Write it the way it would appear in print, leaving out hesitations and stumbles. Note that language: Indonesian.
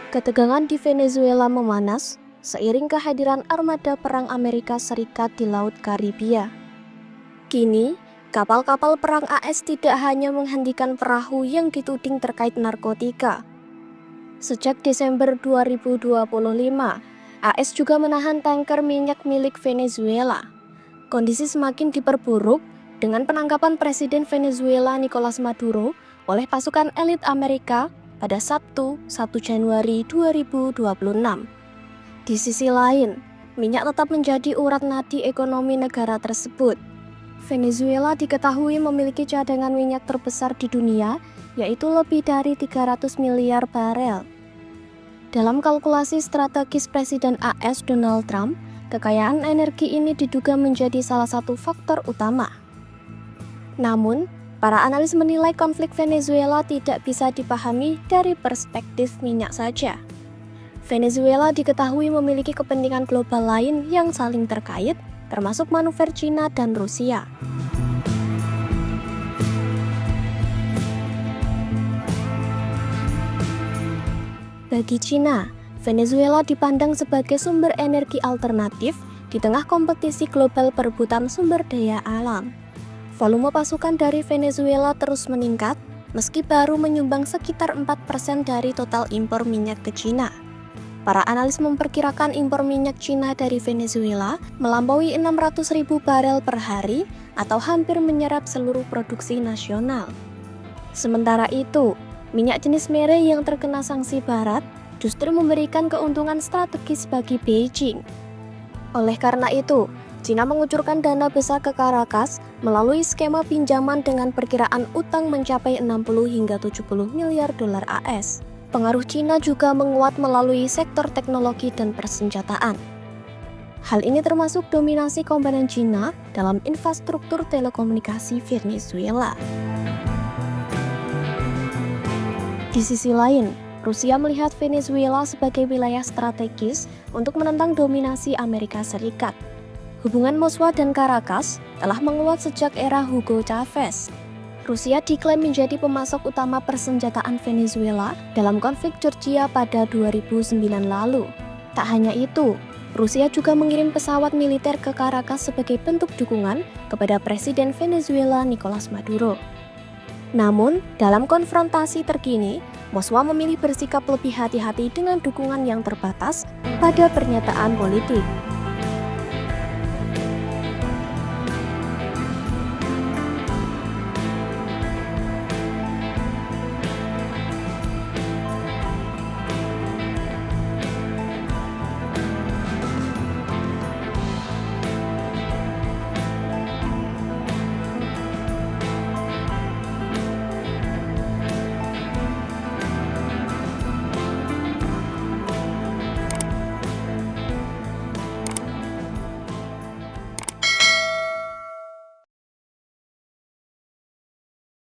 Ketegangan di Venezuela memanas seiring kehadiran armada perang Amerika Serikat di Laut Karibia. Kini, kapal-kapal perang AS tidak hanya menghentikan perahu yang dituding terkait narkotika. Sejak Desember 2025, AS juga menahan tanker minyak milik Venezuela. Kondisi semakin diperburuk dengan penangkapan Presiden Venezuela Nicolas Maduro oleh pasukan elit Amerika pada Sabtu 1 Januari 2026. Di sisi lain, minyak tetap menjadi urat nadi ekonomi negara tersebut. Venezuela diketahui memiliki cadangan minyak terbesar di dunia, yaitu lebih dari 300 miliar barel. Dalam kalkulasi strategis Presiden AS Donald Trump, kekayaan energi ini diduga menjadi salah satu faktor utama. Namun, para analis menilai konflik Venezuela tidak bisa dipahami dari perspektif minyak saja. Venezuela diketahui memiliki kepentingan global lain yang saling terkait, termasuk manuver Cina dan Rusia. Bagi Cina, Venezuela dipandang sebagai sumber energi alternatif di tengah kompetisi global perebutan sumber daya alam. Volume pasukan dari Venezuela terus meningkat, meski baru menyumbang sekitar 4% dari total impor minyak ke Cina. Para analis memperkirakan impor minyak Cina dari Venezuela melampaui 600.000 barel per hari atau hampir menyerap seluruh produksi nasional. Sementara itu, minyak jenis mere yang terkena sanksi barat justru memberikan keuntungan strategis bagi Beijing. Oleh karena itu, Cina mengucurkan dana besar ke Caracas melalui skema pinjaman dengan perkiraan utang mencapai 60 hingga 70 miliar dolar AS. Pengaruh Cina juga menguat melalui sektor teknologi dan persenjataan. Hal ini termasuk dominasi komponen Cina dalam infrastruktur telekomunikasi Venezuela. Di sisi lain, Rusia melihat Venezuela sebagai wilayah strategis untuk menentang dominasi Amerika Serikat. Hubungan Moskwa dan Caracas telah menguat sejak era Hugo Chavez. Rusia diklaim menjadi pemasok utama persenjataan Venezuela dalam konflik Georgia pada 2009 lalu. Tak hanya itu, Rusia juga mengirim pesawat militer ke Caracas sebagai bentuk dukungan kepada Presiden Venezuela Nicolas Maduro. Namun, dalam konfrontasi terkini, Moskwa memilih bersikap lebih hati-hati dengan dukungan yang terbatas pada pernyataan politik.